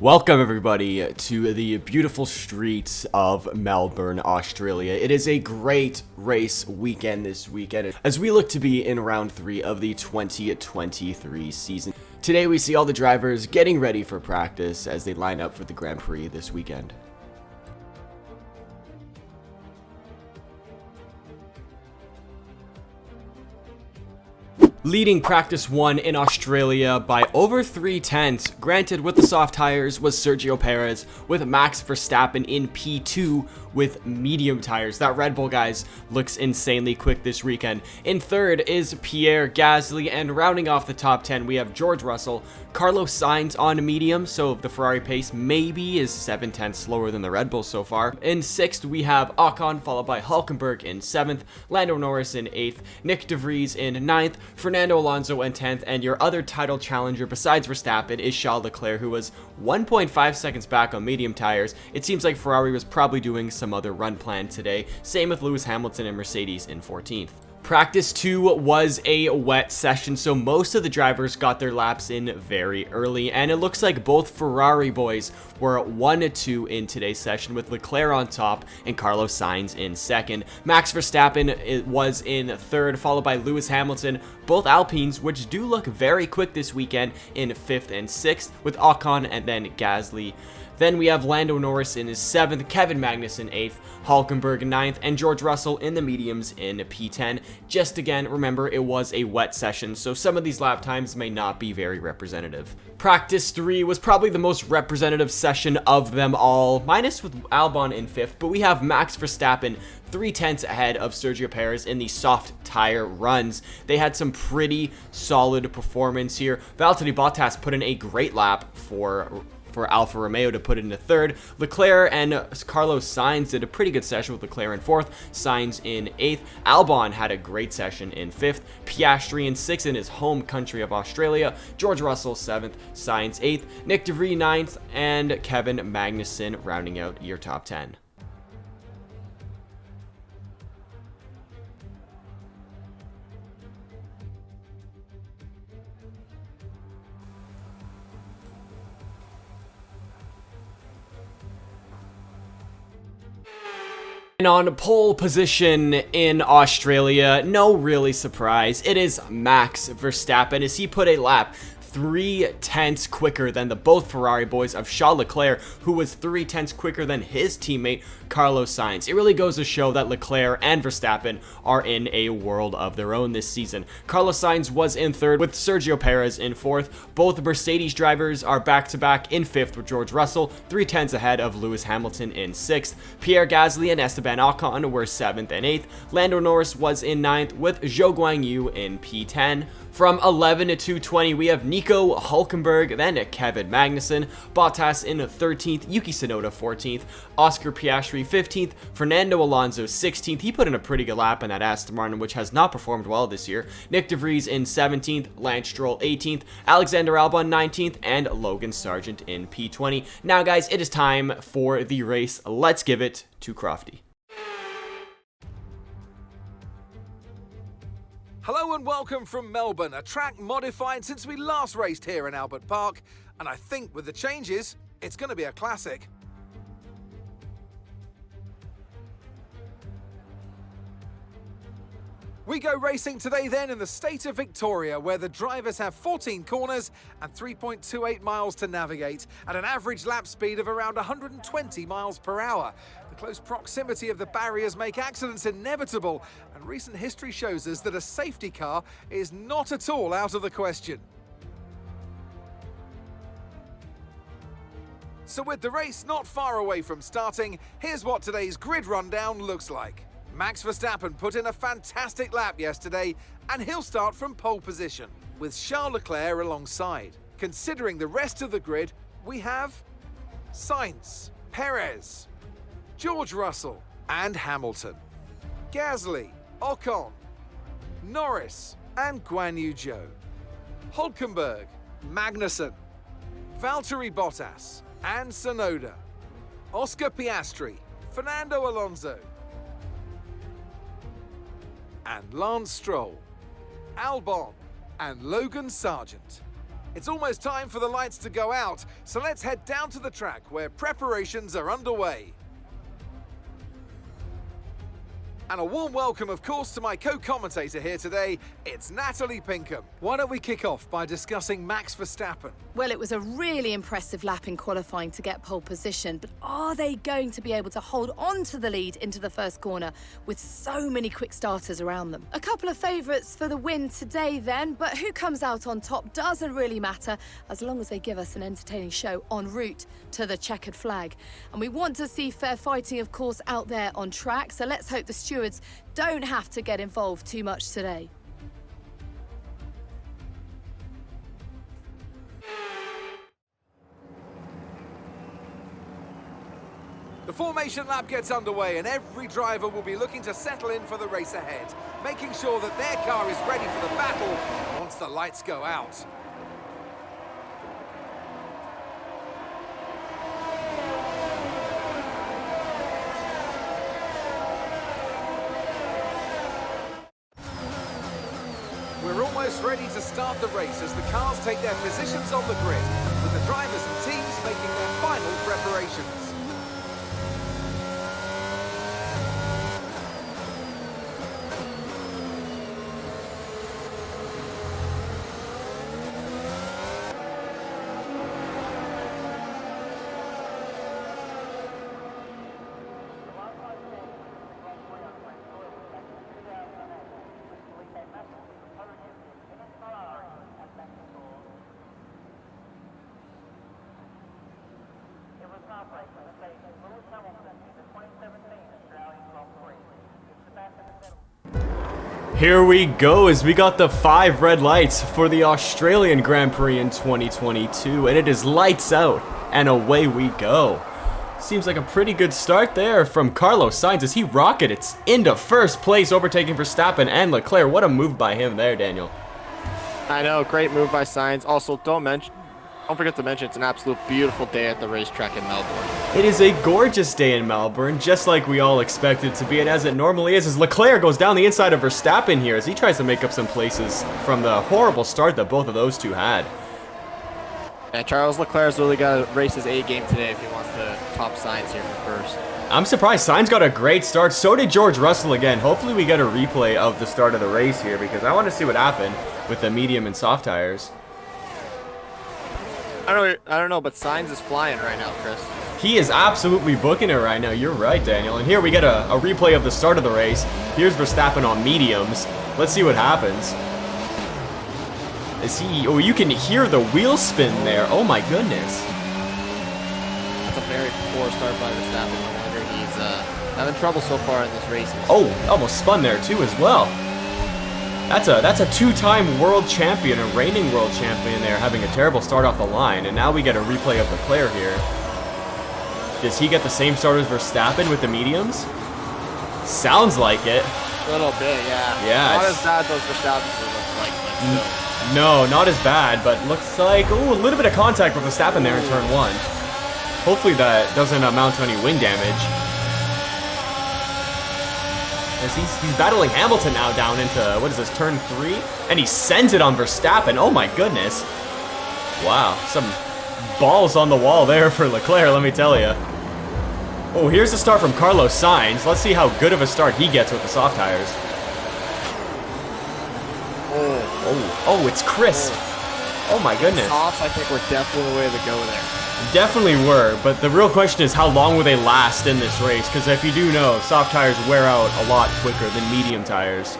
Welcome everybody to the beautiful streets of Melbourne, Australia. It is a great race weekend this weekend as we look to be in round 3 of the 2023 season. Today we see all the drivers getting ready for practice as they line up for the Grand Prix this weekend. Leading practice 1 in Australia by over 3/10, granted with the soft tires, was Sergio Perez, with Max Verstappen in P2 with medium tires. That Red Bull, guys, looks insanely quick this weekend. In third is Pierre Gasly, and rounding off the top 10, we have George Russell, Carlos Sainz on medium, so the Ferrari pace maybe is 7/10 slower than the Red Bull so far. In sixth, we have Ocon, followed by Hülkenberg in 7th, Lando Norris in 8th, Nick De Vries in 9th, Fernando Alonso in 10th, and your other title challenger besides Verstappen is Charles Leclerc, who was 1.5 seconds back on medium tires. It seems like Ferrari was probably doing some other run plan today. Same with Lewis Hamilton and Mercedes in 14th. Practice 2 was a wet session, so most of the drivers got their laps in very early, and it looks like both Ferrari boys were 1-2 in today's session, with Leclerc on top and Carlos Sainz in 2nd. Max Verstappen was in 3rd, followed by Lewis Hamilton, both Alpines, which do look very quick this weekend, in 5th and 6th, with Ocon and then Gasly. Then we have Lando Norris in his 7th, Kevin Magnussen 8th, Hülkenberg 9th, and George Russell in the mediums in P10. Just again, remember it was a wet session, so some of these lap times may not be very representative. Practice 3 was probably the most representative session of them all, minus with Albon in 5th, but we have Max Verstappen 3/10 ahead of Sergio Perez in the soft tire runs. They had some pretty solid performance here. Valtteri Bottas put in a great lap for Alfa Romeo to put it into 3rd. Leclerc and Carlos Sainz did a pretty good session, with Leclerc in 4th, Sainz in 8th. Albon had a great session in 5th, Piastri in 6th in his home country of Australia, George Russell 7th, Sainz 8th, Nick De Vries 9th, and Kevin Magnussen rounding out your top 10. And on pole position in Australia, no really surprise, it is Max Verstappen, as he put a lap 3/10 quicker than the both Ferrari boys of Charles Leclerc, who was 3/10 quicker than his teammate Carlos Sainz. It really goes to show that Leclerc and Verstappen are in a world of their own this season. Carlos Sainz was in 3rd, with Sergio Perez in 4th. Both Mercedes drivers are back-to-back in 5th, with George Russell 3/10 ahead of Lewis Hamilton in 6th. Pierre Gasly and Esteban Ocon were 7th and 8th. Lando Norris was in 9th, with Zhou Guanyu in P10. From 11 to 220, we have Nico Hülkenberg, then Kevin Magnussen, Bottas in 13th, Yuki Tsunoda 14th, Oscar Piastri 15th, Fernando Alonso 16th. He put in a pretty good lap in that Aston Martin, which has not performed well this year. Nick De Vries in 17th, Lance Stroll 18th, Alexander Albon 19th, and Logan Sargent in P20. Now, guys, it is time for the race. Let's give it to Crofty. Hello and welcome from Melbourne, a track modified since we last raced here in Albert Park, and I think with the changes, it's going to be a classic. We go racing today then in the state of Victoria, where the drivers have 14 corners and 3.28 miles to navigate at an average lap speed of around 120 miles per hour. The close proximity of the barriers make accidents inevitable, and recent history shows us that a safety car is not at all out of the question. So with the race not far away from starting, here's what today's grid rundown looks like. Max Verstappen put in a fantastic lap yesterday, and he'll start from pole position, with Charles Leclerc alongside. Considering the rest of the grid, we have Sainz, Perez, George Russell, and Hamilton, Gasly, Ocon, Norris, and Guanyu Zhou, Hülkenberg, Magnussen, Valtteri Bottas, and Tsunoda, Oscar Piastri, Fernando Alonso, and Lance Stroll, Albon, and Logan Sargent. It's almost time for the lights to go out, so let's head down to the track where preparations are underway. And a warm welcome, of course, to my co-commentator here today. It's Natalie Pinkham. Why don't we kick off by discussing Max Verstappen? Well, it was a really impressive lap in qualifying to get pole position, but are they going to be able to hold on to the lead into the first corner with so many quick starters around them? A couple of favourites for the win today then, but who comes out on top doesn't really matter as long as they give us an entertaining show en route to the checkered flag. And we want to see fair fighting, of course, out there on track, so let's hope the stewards don't have to get involved too much today. The formation lap gets underway and every driver will be looking to settle in for the race ahead, making sure that their car is ready for the battle once the lights go out. We're almost ready to start the race as the cars take their positions on the grid, with the drivers and teams making their final preparations. Here we go as we got the 5 red lights for the Australian Grand Prix in 2022, and it is lights out and away we go. Seems like a pretty good start there from Carlos Sainz as he rockets into first place, overtaking Verstappen and Leclerc. What a move by him there, Daniel. I know, great move by Sainz. Also, don't forget to mention it's an absolute beautiful day at the racetrack in Melbourne. It is a gorgeous day in Melbourne, just like we all expect it to be, and as it normally is, as Leclerc goes down the inside of Verstappen here as he tries to make up some places from the horrible start that both of those two had. Yeah, Charles Leclerc's really got to race his A game today if he wants to top Sainz here for first. I'm surprised Sainz got a great start. So did George Russell again. Hopefully we get a replay of the start of the race here because I want to see what happened with the medium and soft tires. I don't know, but Sainz is flying right now, Chris. He is absolutely booking it right now. You're right, Daniel. And here we get a replay of the start of the race. Here's Verstappen on mediums. Let's see what happens. Is he... Oh, you can hear the wheel spin there. Oh, my goodness. That's a very poor start by Verstappen. No wonder he's having trouble so far in this race. Oh, almost spun there, too, as well. That's a two-time world champion, a reigning world champion there, having a terrible start off the line. And now we get a replay of Leclerc here. Does he get the same start as Verstappen with the mediums? Sounds like it. A little bit, yeah. Yeah. Not as bad those Verstappen look like, but still. No, not as bad, but looks like, ooh, a little bit of contact with Verstappen there in turn 1. Hopefully that doesn't amount to any wing damage. As he's battling Hamilton now down into, what is this, turn 3? And he sends it on Verstappen. Oh my goodness. Wow, some balls on the wall there for Leclerc, let me tell you. Oh, here's the start from Carlos Sainz. Let's see how good of a start he gets with the soft tires. Oh, it's crisp. Oh my goodness. Softs, I think, were definitely the way to go there. Definitely were, but the real question is how long will they last in this race? Because if you do know, soft tires wear out a lot quicker than medium tires.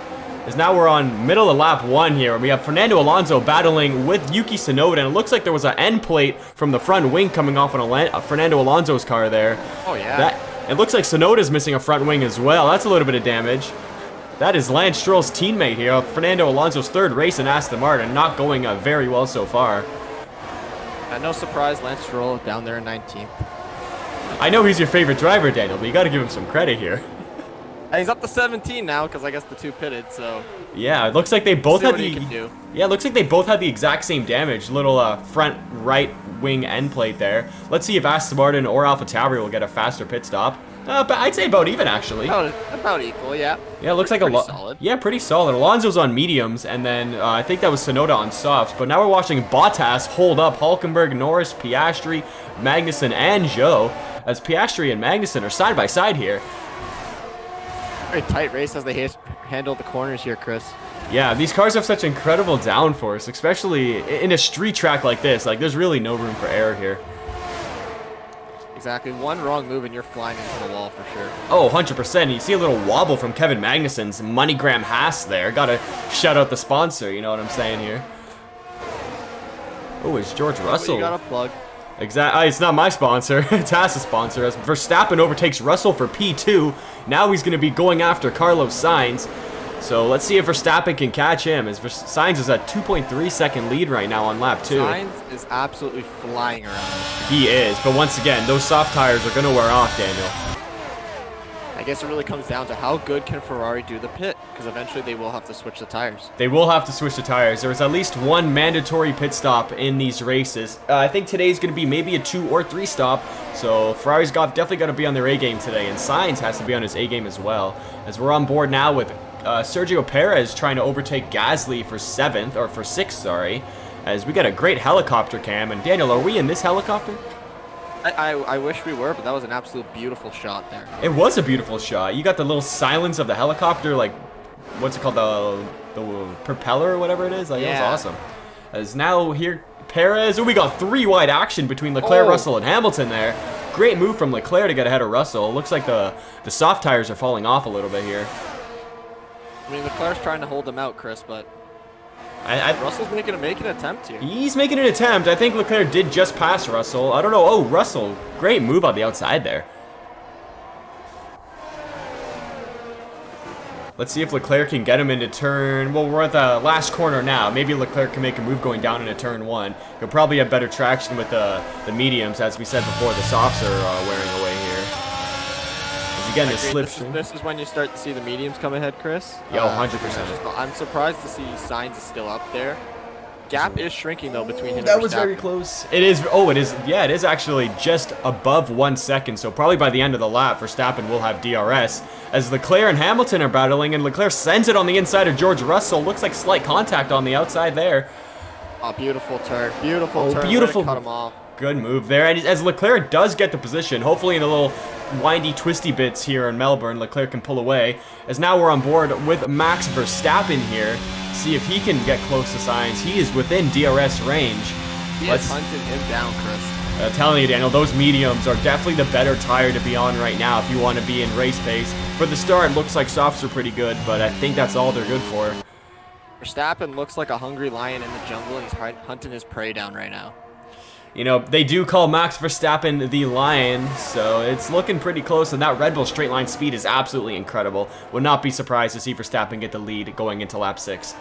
As now we're on middle of lap 1 here, and we have Fernando Alonso battling with Yuki Tsunoda, and it looks like there was an end plate from the front wing coming off on Fernando Alonso's car there. Oh yeah. It looks like Tsunoda's missing a front wing as well. That's a little bit of damage. That is Lance Stroll's teammate here, Fernando Alonso's 3rd race in Aston Martin, not going very well so far. No surprise, Lance Stroll down there in 19th. I know he's your favorite driver, Daniel, but you got to give him some credit here. And he's up to 17 now because I guess the 2 pitted. So yeah, it looks like they both had the. Yeah, it looks like they both had the exact same damage. Little front right wing end plate there. Let's see if Aston Martin or AlphaTauri will get a faster pit stop. But I'd say about even, actually. About equal, yeah. Yeah, it looks like pretty solid. Yeah, pretty solid. Alonso's on mediums, and then I think that was Tsunoda on softs. But now we're watching Bottas hold up Hülkenberg, Norris, Piastri, Magnussen, and Zhou, as Piastri and Magnussen are side by side here. Very tight race as they handle the corners here, Chris. Yeah, these cars have such incredible downforce, especially in a street track like this. Like, there's really no room for error here. Exactly. One wrong move and you're flying into the wall for sure. Oh, 100%. You see a little wobble from Kevin Magnussen's MoneyGram Haas there. Gotta shout out the sponsor, you know what I'm saying here. Oh, it's George Russell. You got a plug. Exactly. It's not my sponsor. It's Haas's sponsor. As Verstappen overtakes Russell for P2. Now he's going to be going after Carlos Sainz. So let's see if Verstappen can catch him, as Sainz is a 2.3 second lead right now on lap 2. Sainz is absolutely flying around. He is, but once again, those soft tires are going to wear off, Daniel. I guess it really comes down to how good can Ferrari do the pit, because eventually they will have to switch the tires. They will have to switch the tires. There is at least one mandatory pit stop in these races. I think today's going to be maybe a 2 or 3 stop, so Ferrari's definitely got to be on their A game today, and Sainz has to be on his A game as well, as we're on board now with Sergio Perez trying to overtake Gasly for 6th, sorry, as we got a great helicopter cam. And Daniel, are we in this helicopter? I wish we were, but that was an absolute beautiful shot there. It was a beautiful shot. You got the little silence of the helicopter, like, what's it called, the propeller or whatever it is. Like, yeah. It was awesome. As now here, Perez, we got 3 wide action between Leclerc, Russell, and Hamilton there. Great move from Leclerc to get ahead of Russell. Looks like the soft tires are falling off a little bit here. I mean, Leclerc's trying to hold them out, Chris, but Russell's making an attempt here. He's making an attempt. I think Leclerc did just pass Russell. I don't know. Oh, Russell. Great move on the outside there. Let's see if Leclerc can get him into turn. Well, we're at the last corner now. Maybe Leclerc can make a move going down into turn 1. He'll probably have better traction with the mediums. As we said before, the softs are wearing away here. Again, his slipstream. This is when you start to see the mediums come ahead, Chris. Yo, 100%. I'm surprised to see Sainz is still up there. Gap is shrinking though between him and Verstappen. That was very close. It is. Oh, it is. Yeah, it is actually just above 1 second. So probably by the end of the lap, Verstappen will have DRS. As Leclerc and Hamilton are battling, and Leclerc sends it on the inside of George Russell. Looks like slight contact on the outside there. Oh, beautiful turn. Beautiful turn. Beautiful. Cut him off. Good move there. And as Leclerc does get the position, hopefully in a little windy, twisty bits here in Melbourne, Leclerc can pull away. As now we're on board with Max Verstappen here. See if he can get close to Sainz. He is within DRS range. Let's hunting him down, Chris. I'm telling you, Daniel, those mediums are definitely the better tire to be on right now if you want to be in race pace. For the start, it looks like softs are pretty good, but I think that's all they're good for. Verstappen looks like a hungry lion in the jungle, and he's hunting his prey down right now. You know, they do call Max Verstappen the Lion, so it's looking pretty close, and that Red Bull straight line speed is absolutely incredible. Would not be surprised to see Verstappen get the lead going into lap 6.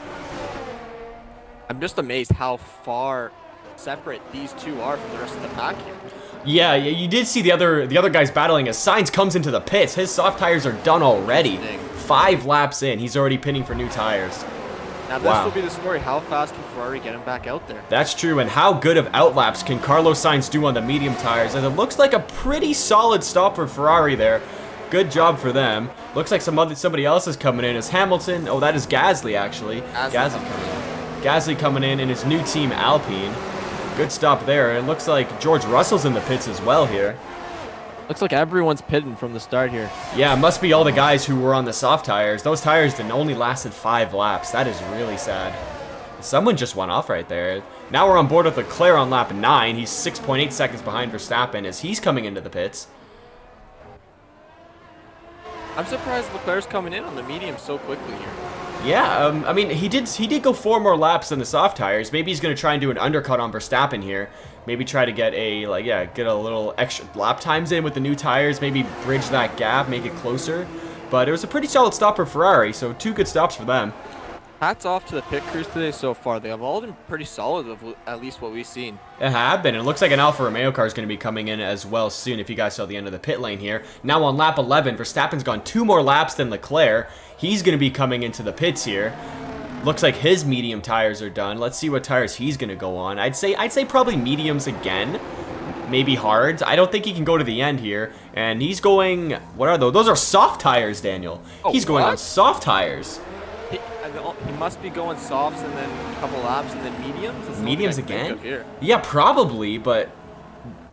I'm just amazed how far separate these two are from the rest of the pack here. Yeah, you did see the other guys battling as Sainz comes into the pits. His soft tires are done already. 5 laps in, he's already pinning for new tires. Now this will be the story. How fast can Ferrari get him back out there? That's true, and how good of outlaps can Carlos Sainz do on the medium tires? And it looks like a pretty solid stop for Ferrari there. Good job for them. Looks like somebody else is coming in. Is Hamilton? Oh, that is Gasly actually. Gasly coming in his new team Alpine. Good stop there. It looks like George Russell's in the pits as well here. Looks like everyone's pitting from the start here. Yeah, it must be all the guys who were on the soft tires. Those tires only lasted 5 laps. That is really sad. Someone just went off right there. Now we're on board with Leclerc on lap 9. He's 6.8 seconds behind Verstappen as he's coming into the pits. I'm surprised Leclerc's coming in on the medium so quickly here. Yeah, I mean, he did go 4 more laps than the soft tires. Maybe he's going to try and do an undercut on Verstappen here. Maybe try to get get a little extra lap times in with the new tires. Maybe bridge that gap, make it closer. But it was a pretty solid stop for Ferrari, so 2 good stops for them. Hats off to the pit crews today so far. They have all been pretty solid of at least what we've seen. It have been. It looks like an Alfa Romeo car is going to be coming in as well soon if you guys saw the end of the pit lane here. Now on lap 11, Verstappen's gone 2 more laps than Leclerc. He's going to be coming into the pits here. Looks like his medium tires are done. Let's see what tires he's going to go on. I'd say probably mediums again. maybe hards. I don't think he can go to the end here. And he's going, what are those? Those are soft tires, Daniel. Oh, he's going on what? soft tires. He must be going softs and then a couple laps and then mediums. That's Mediums what I think again? of here. Yeah, probably, but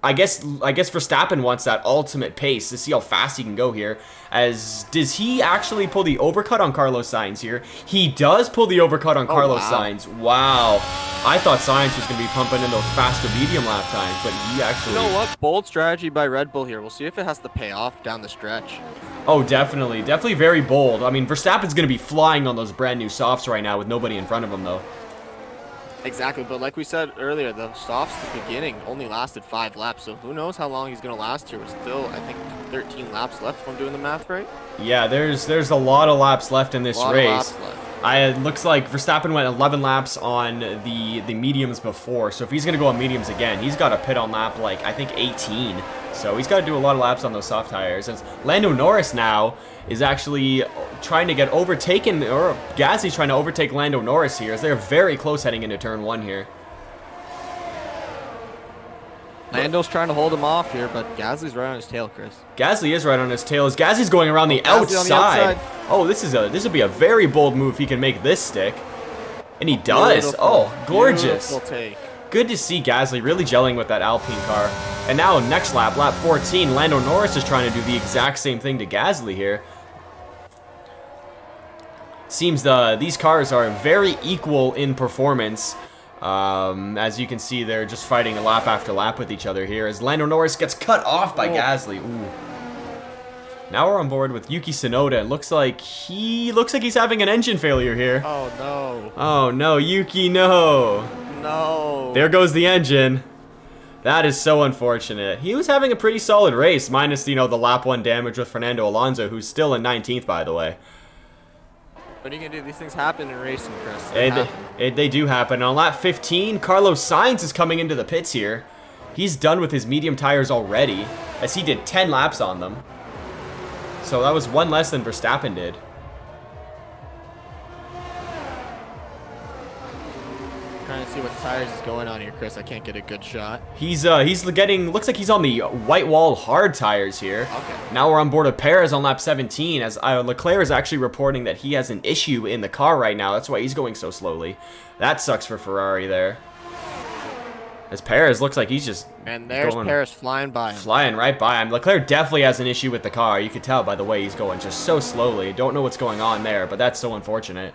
I guess Verstappen wants that ultimate pace to see how fast he can go here. Does he actually pull the overcut on Carlos Sainz here? He does pull the overcut on Carlos Sainz. Wow. I thought Sainz was going to be pumping in those faster medium lap times, but he actually... You know what? Bold strategy by Red Bull here. We'll see if it has to pay off down the stretch. Oh, definitely. Definitely very bold. I mean, Verstappen's going to be flying on those brand new softs right now with nobody in front of him, though. Exactly, but like we said earlier, the softs at the beginning only lasted 5 laps, so who knows how long he's going to last here. We're still, I think, 13 laps left if I'm doing the math right. Yeah, there's a lot of laps left in this race. It looks like Verstappen went 11 laps on the mediums before, so if he's going to go on mediums again, he's got to pit on lap, like, I think 18. So he's got to do a lot of laps on those soft tires. As Lando Norris now is actually trying to get overtaken, or Gasly's trying to overtake Lando Norris here, as they're very close heading into turn 1 here. Lando's trying to hold him off here, but Gasly's right on his tail, Chris. Gasly is right on his tail as Gasly's going around the outside. Oh, this would be a very bold move if he can make this stick. And he does. Beautiful. Oh, gorgeous. Beautiful take. Good to see Gasly really gelling with that Alpine car. And now next lap, lap 14, Lando Norris is trying to do the exact same thing to Gasly here. Seems these cars are very equal in performance. As you can see, they're just fighting a lap after lap with each other here as Lando Norris gets cut off by Gasly. Ooh. Now we're on board with Yuki Tsunoda. It looks like he's having an engine failure here. Oh no. Oh no, Yuki, no. No. There goes the engine. That is so unfortunate. He was having a pretty solid race, minus, the lap 1 damage with Fernando Alonso, who's still in 19th, by the way. What are you going to do? These things happen in racing, Chris. They do happen. On lap 15, Carlos Sainz is coming into the pits here. He's done with his medium tires already, as he did 10 laps on them. So that was 1 less than Verstappen did. Trying to see what tires is going on here, Chris. I can't get a good shot. He's getting, looks like he's on the white wall hard tires here. Okay. Now we're on board with Perez on lap 17, as Leclerc is actually reporting that he has an issue in the car right now. That's why he's going so slowly. That sucks for Ferrari there. As Perez looks like he's just And there's Perez flying by him. Flying right by him. Leclerc definitely has an issue with the car. You could tell by the way he's going just so slowly. Don't know what's going on there, but that's so unfortunate.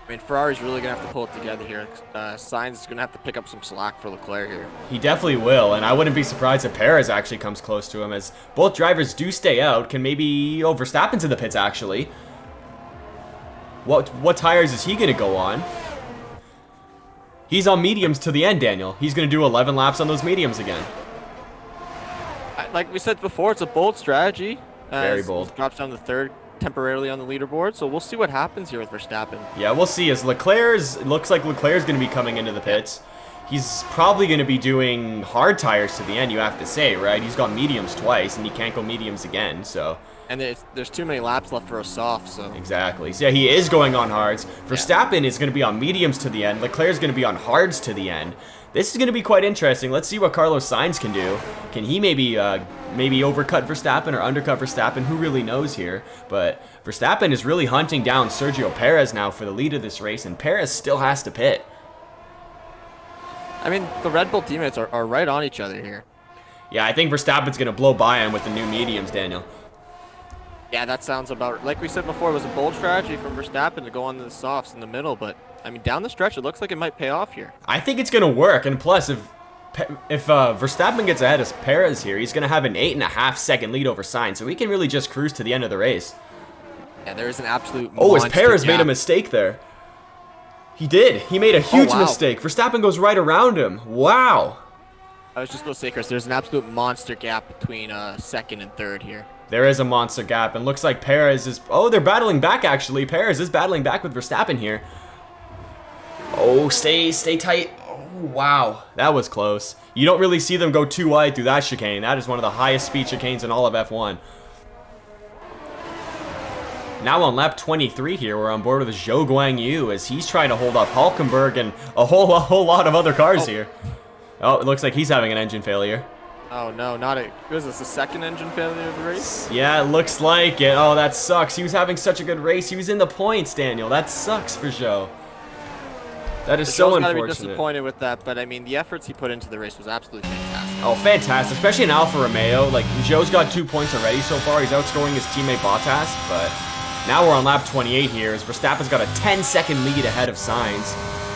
I mean, Ferrari's really going to have to pull it together here. Sainz is going to have to pick up some slack for Leclerc here. He definitely will, and I wouldn't be surprised if Perez actually comes close to him, as both drivers do stay out. Can maybe... Oh, Verstappen's in the pits, actually. What tires is he going to go on? He's on mediums to the end, Daniel. He's going to do 11 laps on those mediums again. Like we said before, it's a bold strategy. Very bold. He drops down to 3rd temporarily on the leaderboard, so we'll see what happens here with Verstappen. Yeah, we'll see. As it looks like Leclerc's going to be coming into the pits. He's probably going to be doing hard tires to the end, you have to say, right? He's got mediums twice, and he can't go mediums again, so... And there's too many laps left for a soft, so... Exactly. So yeah, he is going on hards. Verstappen is going to be on mediums to the end. Leclerc's going to be on hards to the end. This is going to be quite interesting. Let's see what Carlos Sainz can do. Can he maybe overcut Verstappen or undercut Verstappen? Who really knows here? But Verstappen is really hunting down Sergio Perez now for the lead of this race, and Perez still has to pit. I mean, the Red Bull teammates are right on each other here. Yeah, I think Verstappen's going to blow by him with the new mediums, Daniel. Yeah, that sounds about... Like we said before, it was a bold strategy from Verstappen to go on the softs in the middle, but, I mean, down the stretch, it looks like it might pay off here. I think it's going to work, and plus, if Verstappen gets ahead of Perez here, he's going to have an 8.5-second lead over Sainz, so he can really just cruise to the end of the race. Yeah, there is an absolute as Perez made a mistake there. He did. He made a huge mistake. Verstappen goes right around him. Wow. I was just going to say, Chris, there's an absolute monster gap between 2nd and 3rd here. There is a monster gap, and looks like Perez is... Oh, they're battling back, actually. Perez is battling back with Verstappen here. Oh, stay tight. Oh, wow. That was close. You don't really see them go too wide through that chicane. That is one of the highest speed chicanes in all of F1. Now on lap 23 here, we're on board with Zhou Guanyu as he's trying to hold off Hulkenberg and a whole lot of other cars here. Oh, it looks like he's having an engine failure. Oh no, not a. Was this the second engine failure of the race? Yeah, it looks like it. Oh, that sucks. He was having such a good race. He was in the points, Daniel. That sucks for Zhou. That is so unfortunate. Gotta be disappointed with that, but I mean, the efforts he put into the race was absolutely fantastic. Oh, fantastic, especially in Alfa Romeo. Like, Zhou's got 2 points already so far. He's outscoring his teammate Bottas, but now we're on lap 28 here as Verstappen's got a 10-second lead ahead of Sainz.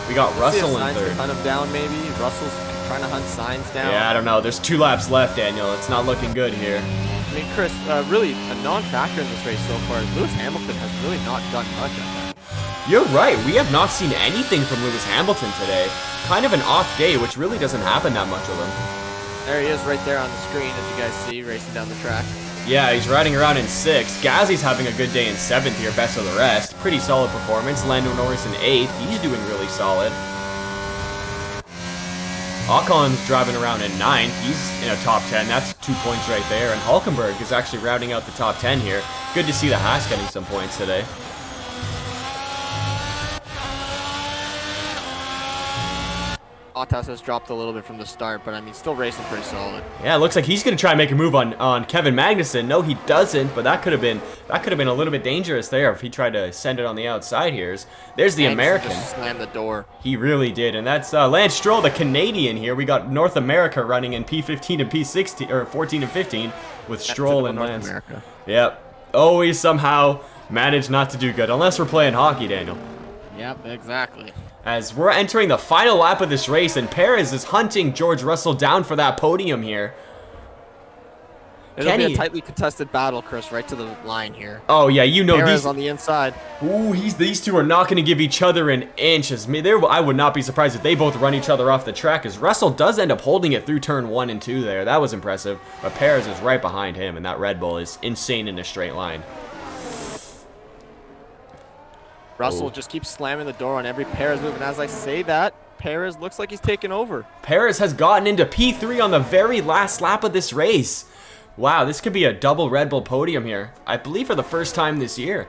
We got Russell in third. Hunt him down, maybe. Russell's trying to hunt Sainz down. Yeah, I don't know. There's 2 laps left, Daniel. It's not looking good here. I mean, Chris, really a non-factor in this race so far is Lewis Hamilton has really not done much of that. You're right. We have not seen anything from Lewis Hamilton today. Kind of an off day, which really doesn't happen that much of him. There he is right there on the screen, as you guys see, racing down the track. Yeah, he's riding around in 6th. Gasly's having a good day in 7th here, best of the rest. Pretty solid performance. Lando Norris in 8th. He's doing really solid. Ocon's driving around in 9th. He's in a top 10. That's 2 points right there. And Hülkenberg is actually rounding out the top 10 here. Good to see the Haas getting some points today. Bottas has dropped a little bit from the start, but I mean, still racing pretty solid. Yeah, it looks like he's going to try and make a move on Kevin Magnussen. No, he doesn't, but that could have been a little bit dangerous there if he tried to send it on the outside here. There's the American. Just slammed the door. He really did, and that's Lance Stroll, the Canadian here. We got North America running in P15 and P16, or 14 and 15 with Stroll and North Lance. America. Yep, always somehow manage not to do good, unless we're playing hockey, Daniel. Yep, exactly. As we're entering the final lap of this race, and Perez is hunting George Russell down for that podium here. It'll be a tightly contested battle, Chris, right to the line here. Oh, yeah, you know Perez on the inside. Ooh, these two are not going to give each other an inch. I would not be surprised if they both run each other off the track, as Russell does end up holding it through turn 1 and 2 there. That was impressive. But Perez is right behind him, and that Red Bull is insane in a straight line. Russell just keeps slamming the door on every Perez move, and as I say that, Perez looks like he's taking over. Perez has gotten into P3 on the very last lap of this race. Wow, this could be a double Red Bull podium here. I believe for the first time this year.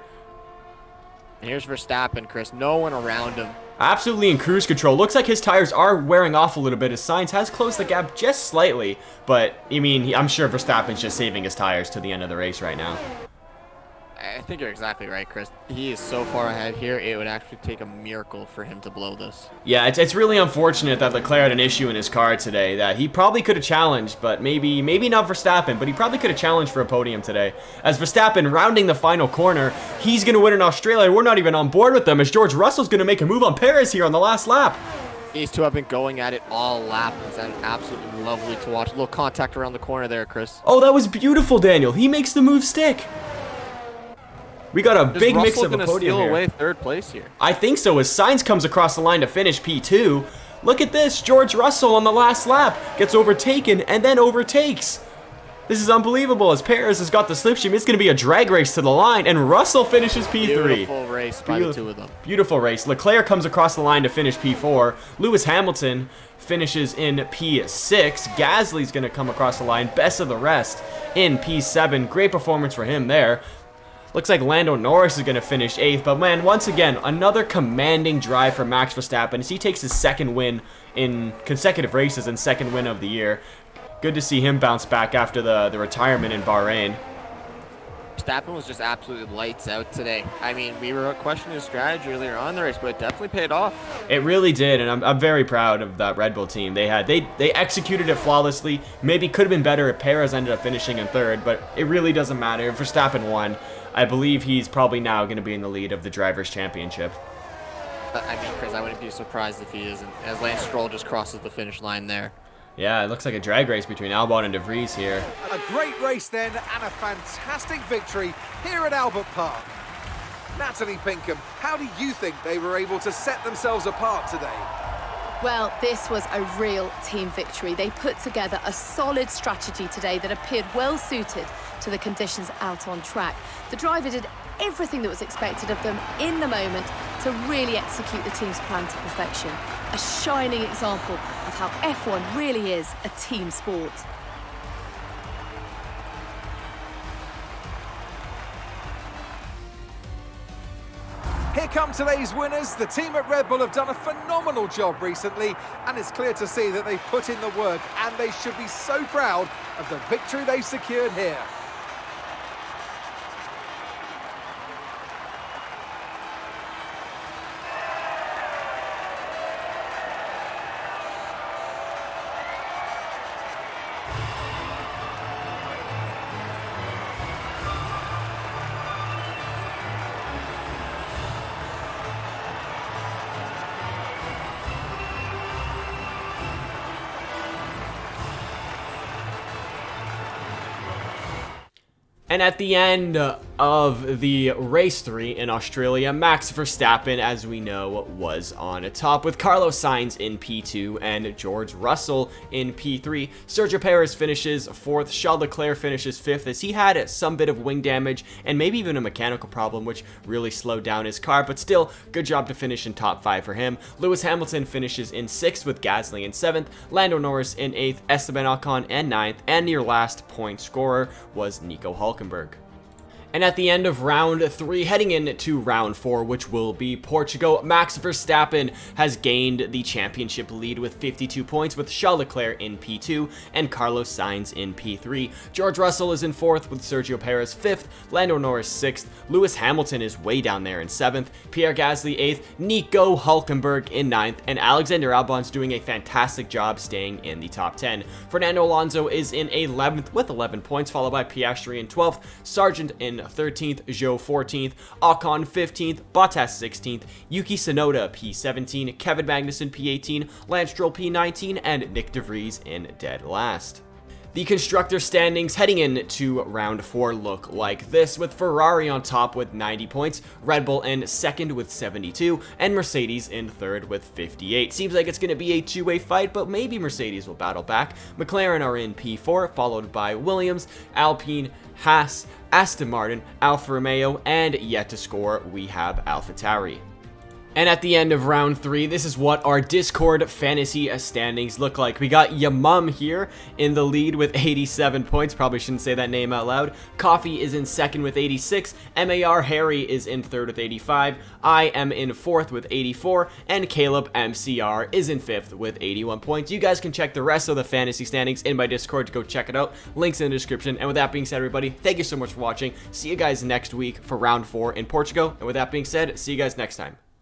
And here's Verstappen, Chris. No one around him. Absolutely in cruise control. Looks like his tires are wearing off a little bit as Sainz has closed the gap just slightly. But, I mean, I'm sure Verstappen's just saving his tires to the end of the race right now. I think you're exactly right, Chris. He is so far ahead here, it would actually take a miracle for him to blow this. Yeah, it's really unfortunate that Leclerc had an issue in his car today that he probably could have challenged, but maybe not Verstappen, but he probably could have challenged for a podium today. As Verstappen rounding the final corner, he's going to win in Australia. We're not even on board with them as George Russell's going to make a move on Perez here on the last lap. These two have been going at it all lap. It's absolutely lovely to watch. A little contact around the corner there, Chris. Oh, that was beautiful, Daniel. He makes the move stick. We got a big mix of a podium steal here. Away third place here. I think so, as Sainz comes across the line to finish P2. Look at this, George Russell on the last lap gets overtaken and then overtakes. This is unbelievable as Perez has got the slipstream. It's going to be a drag race to the line, and Russell finishes P3. Beautiful race by the two of them. Beautiful race. Leclerc comes across the line to finish P4. Lewis Hamilton finishes in P6. Gasly's going to come across the line, best of the rest, in P7. Great performance for him there. Looks like Lando Norris is going to finish 8th, but man, once again, another commanding drive for Max Verstappen as he takes his second win in consecutive races and second win of the year. Good to see him bounce back after the retirement in Bahrain. Verstappen was just absolutely lights out today. I mean, we were questioning his strategy earlier on in the race, but it definitely paid off. It really did, and I'm very proud of that Red Bull team. They executed it flawlessly. Maybe could have been better if Perez ended up finishing in 3rd, but it really doesn't matter. Verstappen won. I believe he's probably now going to be in the lead of the Drivers' Championship. I mean, Chris, I wouldn't be surprised if he isn't, as Lance Stroll just crosses the finish line there. Yeah, it looks like a drag race between Albon and De Vries here. A great race then, and a fantastic victory here at Albert Park. Natalie Pinkham, how do you think they were able to set themselves apart today? Well, this was a real team victory. They put together a solid strategy today that appeared well suited to the conditions out on track. The driver did everything that was expected of them in the moment to really execute the team's plan to perfection. A shining example of how F1 really is a team sport. Here come today's winners. The team at Red Bull have done a phenomenal job recently, and it's clear to see that they've put in the work, and they should be so proud of the victory they've secured here. And at the end of the race 3 in Australia, Max Verstappen, as we know, was on top with Carlos Sainz in P2 and George Russell in P3. Sergio Perez finishes 4th, Charles Leclerc finishes 5th as he had some bit of wing damage and maybe even a mechanical problem which really slowed down his car, but still, good job to finish in top 5 for him. Lewis Hamilton finishes in 6th with Gasly in 7th, Lando Norris in 8th, Esteban Ocon in 9th, and your last point scorer was Nico Hülkenberg. And at the end of round 3, heading into round 4, which will be Portugal, Max Verstappen has gained the championship lead with 52 points with Charles Leclerc in P2 and Carlos Sainz in P3. George Russell is in 4th with Sergio Perez 5th, Lando Norris 6th, Lewis Hamilton is way down there in 7th, Pierre Gasly 8th, Nico Hülkenberg in 9th, and Alexander Albon's doing a fantastic job staying in the top 10. Fernando Alonso is in 11th with 11 points, followed by Piastri in 12th, Sargent in 13th, Zhou 14th, Ocon 15th, Bottas 16th, Yuki Tsunoda P17, Kevin Magnussen P18, Lance Stroll P19, and Nick De Vries in dead last. The constructor standings heading into round 4 look like this, with Ferrari on top with 90 points, Red Bull in 2nd with 72, and Mercedes in 3rd with 58. Seems like it's going to be a two-way fight, but maybe Mercedes will battle back. McLaren are in P4, followed by Williams, Alpine, Haas, Aston Martin, Alfa Romeo, and yet to score, we have AlphaTauri. And at the end of round 3, this is what our Discord fantasy standings look like. We got Yamum here in the lead with 87 points. Probably shouldn't say that name out loud. Coffee is in 2nd with 86. MAR Harry is in 3rd with 85. I am in 4th with 84. And Caleb MCR is in 5th with 81 points. You guys can check the rest of the fantasy standings in my Discord to go check it out. Links in the description. And with that being said, everybody, thank you so much for watching. See you guys next week for round 4 in Portugal. And with that being said, see you guys next time.